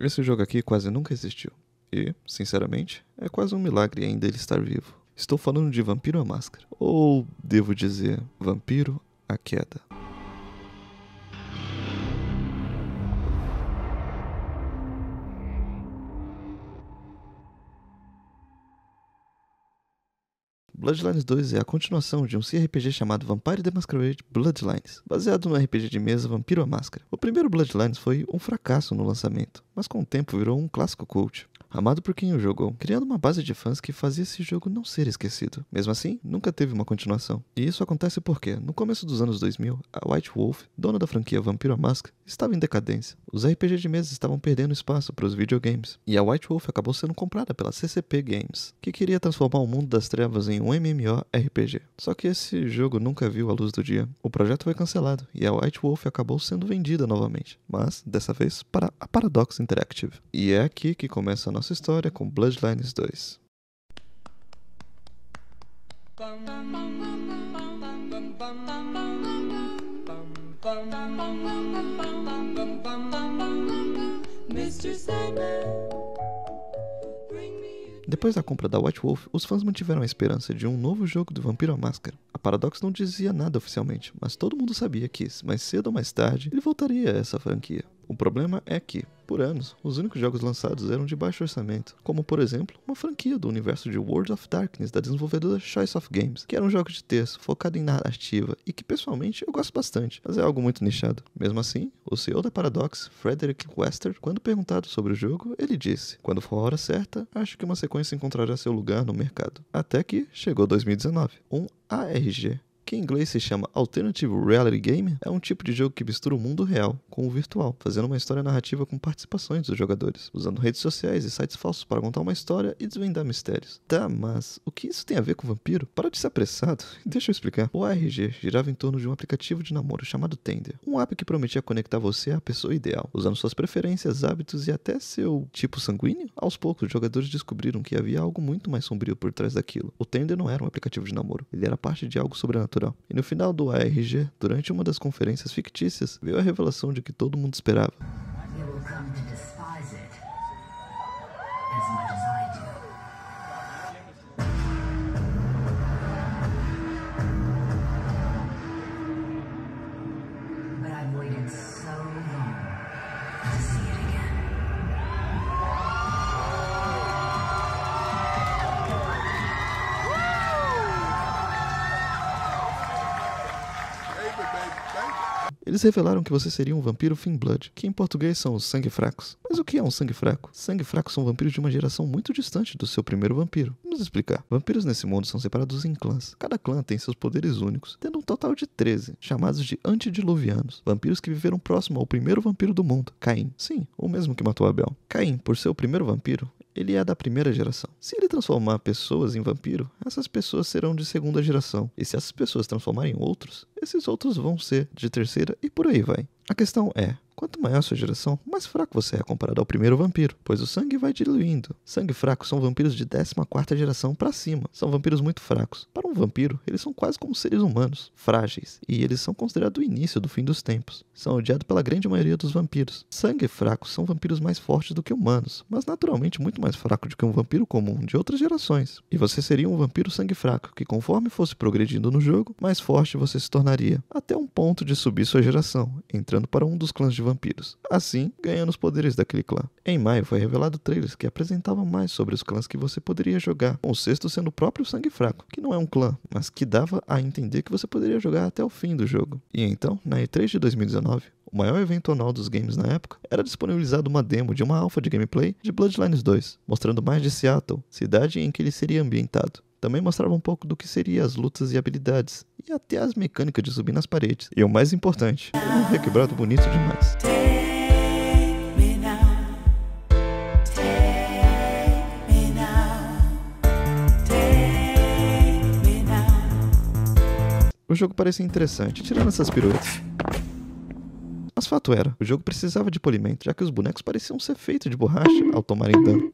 Esse jogo aqui quase nunca existiu. E, sinceramente, é quase um milagre ainda ele estar vivo. Estou falando de Vampiro à Máscara. Ou, devo dizer, Vampiro à Queda. Bloodlines 2 é a continuação de um CRPG chamado Vampire the Masquerade Bloodlines, baseado no RPG de mesa Vampiro à Máscara. O primeiro Bloodlines foi um fracasso no lançamento, mas com o tempo virou um clássico cult, amado por quem o jogou, criando uma base de fãs que fazia esse jogo não ser esquecido. Mesmo assim, nunca teve uma continuação. E isso acontece porque, no começo dos anos 2000, a White Wolf, dona da franquia Vampiro à Máscara, estava em decadência. Os RPG de mesa estavam perdendo espaço para os videogames, e a White Wolf acabou sendo comprada pela CCP Games, que queria transformar o mundo das trevas em um MMORPG. Só que esse jogo nunca viu a luz do dia. O projeto foi cancelado, e a White Wolf acabou sendo vendida novamente, mas, dessa vez, para a Paradox Interactive. E é aqui que começa a nossa história com Bloodlines 2. Depois da compra da White Wolf, os fãs mantiveram a esperança de um novo jogo do Vampiro à Máscara. A Paradox não dizia nada oficialmente, mas todo mundo sabia que, mais cedo ou mais tarde, ele voltaria a essa franquia. O problema é que, por anos, os únicos jogos lançados eram de baixo orçamento, como por exemplo, uma franquia do universo de World of Darkness da desenvolvedora Choice of Games, que era um jogo de texto focado em narrativa e que pessoalmente eu gosto bastante, mas é algo muito nichado. Mesmo assim, o CEO da Paradox, Frederick Wester, quando perguntado sobre o jogo, ele disse: "Quando for a hora certa, acho que uma sequência encontrará seu lugar no mercado." Até que chegou 2019, um ARG, que em inglês se chama Alternative Reality Game, é um tipo de jogo que mistura o mundo real com o virtual, fazendo uma história narrativa com participações dos jogadores, usando redes sociais e sites falsos para contar uma história e desvendar mistérios. Tá, mas o que isso tem a ver com vampiro? Para de ser apressado, deixa eu explicar. O ARG girava em torno de um aplicativo de namoro chamado Tinder, um app que prometia conectar você à pessoa ideal, usando suas preferências, hábitos e até seu tipo sanguíneo. Aos poucos, os jogadores descobriram que havia algo muito mais sombrio por trás daquilo. O Tinder não era um aplicativo de namoro, ele era parte de algo sobrenatural. E no final do ARG, durante uma das conferências fictícias, veio a revelação de que todo mundo esperava. Eles revelaram que você seria um vampiro Finnblood, que em português são os sangue fracos. Mas o que é um sangue fraco? Sangue fracos são vampiros de uma geração muito distante do seu primeiro vampiro. Vamos explicar. Vampiros nesse mundo são separados em clãs. Cada clã tem seus poderes únicos, tendo um total de 13, chamados de antediluvianos. Vampiros que viveram próximo ao primeiro vampiro do mundo, Caim. Sim, o mesmo que matou Abel. Caim, por ser o primeiro vampiro, ele é da primeira geração. Se ele transformar pessoas em vampiro, essas pessoas serão de segunda geração. E se essas pessoas transformarem outros, esses outros vão ser de terceira e por aí vai. A questão é, quanto maior a sua geração, mais fraco você é comparado ao primeiro vampiro, pois o sangue vai diluindo. Sangue fraco são vampiros de 14ª geração pra cima. São vampiros muito fracos. Para um vampiro, eles são quase como seres humanos, frágeis, e eles são considerados o início do fim dos tempos. São odiados pela grande maioria dos vampiros. Sangue fraco são vampiros mais fortes do que humanos, mas naturalmente muito mais fraco do que um vampiro comum de outras gerações. E você seria um vampiro sangue fraco, que conforme fosse progredindo no jogo, mais forte você se tornaria, até um ponto de subir sua geração, entrando para um dos clãs de vampiros, assim ganhando os poderes daquele clã. Em maio foi revelado trailers que apresentavam mais sobre os clãs que você poderia jogar, com o sexto sendo o próprio Sangue Fraco, que não é um clã, mas que dava a entender que você poderia jogar até o fim do jogo. E então, na E3 de 2019, o maior evento anual dos games na época, era disponibilizado uma demo de uma alpha de gameplay de Bloodlines 2, mostrando mais de Seattle, cidade em que ele seria ambientado. Também mostrava um pouco do que seriam as lutas e habilidades, e até as mecânicas de subir nas paredes. E o mais importante, um requebrado bonito demais. O jogo parecia interessante, tirando essas piruetas. Mas fato era, o jogo precisava de polimento, já que os bonecos pareciam ser feitos de borracha ao tomarem dano.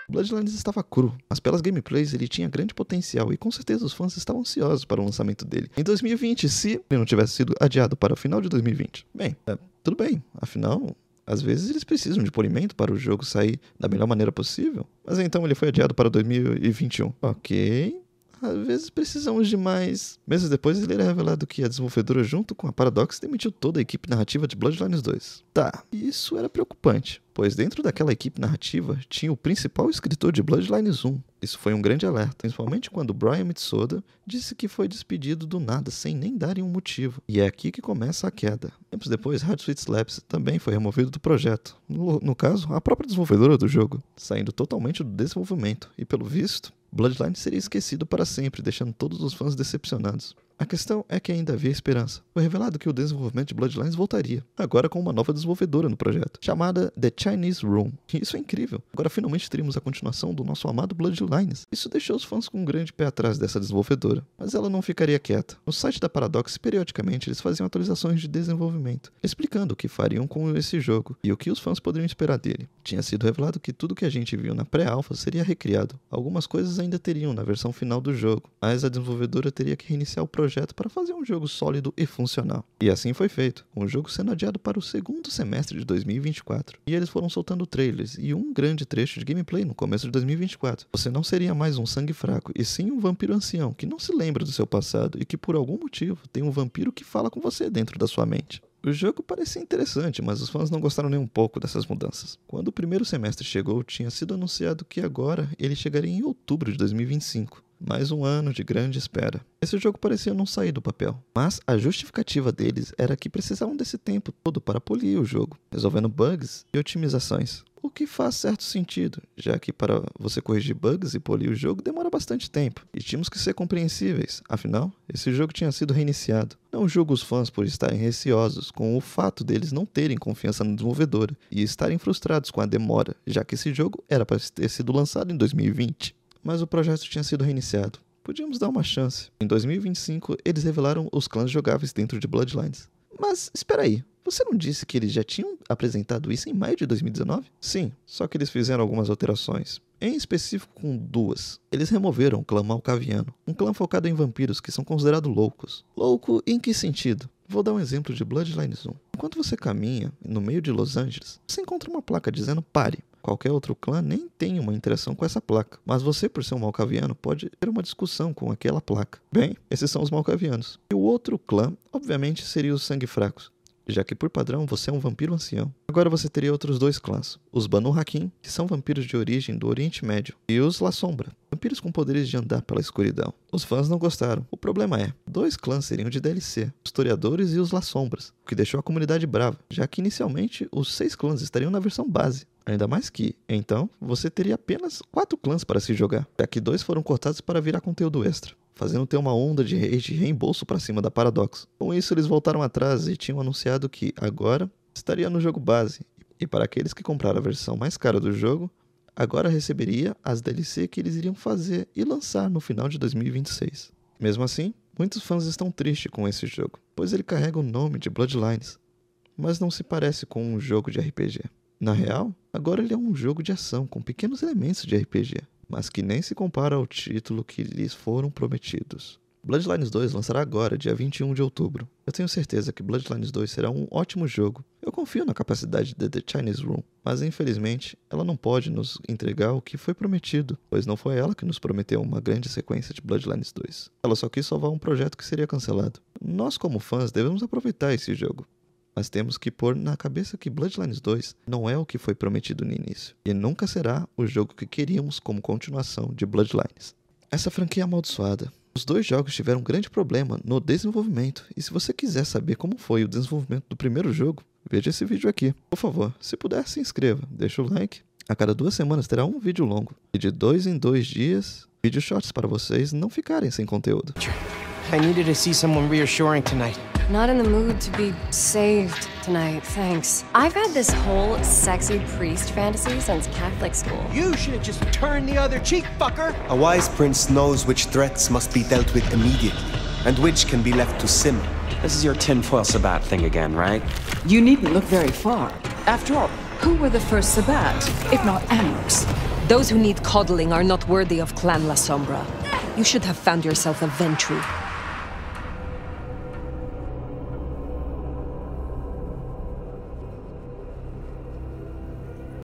Bloodlines estava cru, mas pelas gameplays ele tinha grande potencial e com certeza os fãs estavam ansiosos para o lançamento dele em 2020, se ele não tivesse sido adiado para o final de 2020. Bem, Tudo bem, afinal, às vezes eles precisam de polimento para o jogo sair da melhor maneira possível. Mas então ele foi adiado para 2021. Ok, às vezes precisamos de mais. Meses depois ele era revelado que a desenvolvedora junto com a Paradox demitiu toda a equipe narrativa de Bloodlines 2. Tá, isso era preocupante, pois dentro daquela equipe narrativa tinha o principal escritor de Bloodlines 1. Isso foi um grande alerta, principalmente quando Brian Mitsoda disse que foi despedido do nada, sem nem darem um motivo. E é aqui que começa a queda. Tempos depois, Hardsuite Labs também foi removido do projeto. No caso, a própria desenvolvedora do jogo, saindo totalmente do desenvolvimento. E pelo visto, Bloodlines seria esquecido para sempre, deixando todos os fãs decepcionados. A questão é que ainda havia esperança. Foi revelado que o desenvolvimento de Bloodlines voltaria, agora com uma nova desenvolvedora no projeto, chamada The Chinese Room. E isso é incrível. Agora finalmente teríamos a continuação do nosso amado Bloodlines. Isso deixou os fãs com um grande pé atrás dessa desenvolvedora, mas ela não ficaria quieta. No site da Paradox, periodicamente eles faziam atualizações de desenvolvimento, explicando o que fariam com esse jogo e o que os fãs poderiam esperar dele. Tinha sido revelado que tudo que a gente viu na pré-alpha seria recriado. Algumas coisas ainda teriam na versão final do jogo, mas a desenvolvedora teria que reiniciar o projeto para fazer um jogo sólido e funcional. E assim foi feito, com o jogo sendo adiado para o segundo semestre de 2024. E eles foram soltando trailers e um grande trecho de gameplay no começo de 2024. Você não seria mais um sangue fraco, e sim um vampiro ancião que não se lembra do seu passado e que por algum motivo tem um vampiro que fala com você dentro da sua mente. O jogo parecia interessante, mas os fãs não gostaram nem um pouco dessas mudanças. Quando o primeiro semestre chegou, tinha sido anunciado que agora ele chegaria em outubro de 2025. Mais um ano de grande espera. Esse jogo parecia não sair do papel, mas a justificativa deles era que precisavam desse tempo todo para polir o jogo, resolvendo bugs e otimizações. O que faz certo sentido, já que para você corrigir bugs e polir o jogo demora bastante tempo, e tínhamos que ser compreensíveis, afinal, esse jogo tinha sido reiniciado. Não julgo os fãs por estarem receosos com o fato deles não terem confiança na desenvolvedora e estarem frustrados com a demora, já que esse jogo era para ter sido lançado em 2020. Mas o projeto tinha sido reiniciado. Podíamos dar uma chance. Em 2025, eles revelaram os clãs jogáveis dentro de Bloodlines. Mas, espera aí, você não disse que eles já tinham apresentado isso em maio de 2019? Sim, só que eles fizeram algumas alterações. Em específico com duas. Eles removeram o clã Malkaviano, um clã focado em vampiros que são considerados loucos. Louco em que sentido? Vou dar um exemplo de Bloodlines 1. Enquanto você caminha no meio de Los Angeles, você encontra uma placa dizendo pare. Qualquer outro clã nem tem uma interação com essa placa, mas você, por ser um Malkaviano, pode ter uma discussão com aquela placa. Bem, esses são os Malkavianos. E o outro clã, obviamente, seria os Sangue Fracos, já que por padrão você é um vampiro ancião. Agora você teria outros dois clãs, os Banu Hakim, que são vampiros de origem do Oriente Médio, e os La Sombra, vampiros com poderes de andar pela escuridão. Os fãs não gostaram. O problema é, dois clãs seriam de DLC, os Historiadores e os La Sombras, o que deixou a comunidade brava, já que inicialmente os 6 clãs estariam na versão base. Ainda mais que, então, você teria apenas 4 clãs para se jogar, já que 2 foram cortados para virar conteúdo extra, fazendo ter uma onda de rage e reembolso para cima da Paradox. Com isso, eles voltaram atrás e tinham anunciado que, agora, estaria no jogo base, e para aqueles que compraram a versão mais cara do jogo, agora receberia as DLC que eles iriam fazer e lançar no final de 2026. Mesmo assim, muitos fãs estão tristes com esse jogo, pois ele carrega o nome de Bloodlines, mas não se parece com um jogo de RPG. Na real, agora ele é um jogo de ação com pequenos elementos de RPG, mas que nem se compara ao título que lhes foram prometidos. Bloodlines 2 lançará agora, dia 21 de outubro. Eu tenho certeza que Bloodlines 2 será um ótimo jogo. Eu confio na capacidade de The Chinese Room, mas infelizmente ela não pode nos entregar o que foi prometido, pois não foi ela que nos prometeu uma grande sequência de Bloodlines 2. Ela só quis salvar um projeto que seria cancelado. Nós como fãs devemos aproveitar esse jogo, mas temos que pôr na cabeça que Bloodlines 2 não é o que foi prometido no início, e nunca será o jogo que queríamos como continuação de Bloodlines. Essa franquia é amaldiçoada. Os dois jogos tiveram um grande problema no desenvolvimento, e se você quiser saber como foi o desenvolvimento do primeiro jogo, veja esse vídeo aqui. Por favor, se puder, se inscreva, deixa o like. A cada 2 semanas terá um vídeo longo, e de 2 em 2 dias, vídeo shorts para vocês não ficarem sem conteúdo. I needed to see someone reassuring tonight. Not in the mood to be saved tonight, thanks. I've had this whole sexy priest fantasy since Catholic school. You should have just turned the other cheek, fucker! A wise prince knows which threats must be dealt with immediately, and which can be left to simmer. This is your tinfoil Sabbat thing again, right? You needn't look very far. After all, who were the first Sabbat, if not animals? Those who need coddling are not worthy of Clan La Sombra. You should have found yourself a Ventru.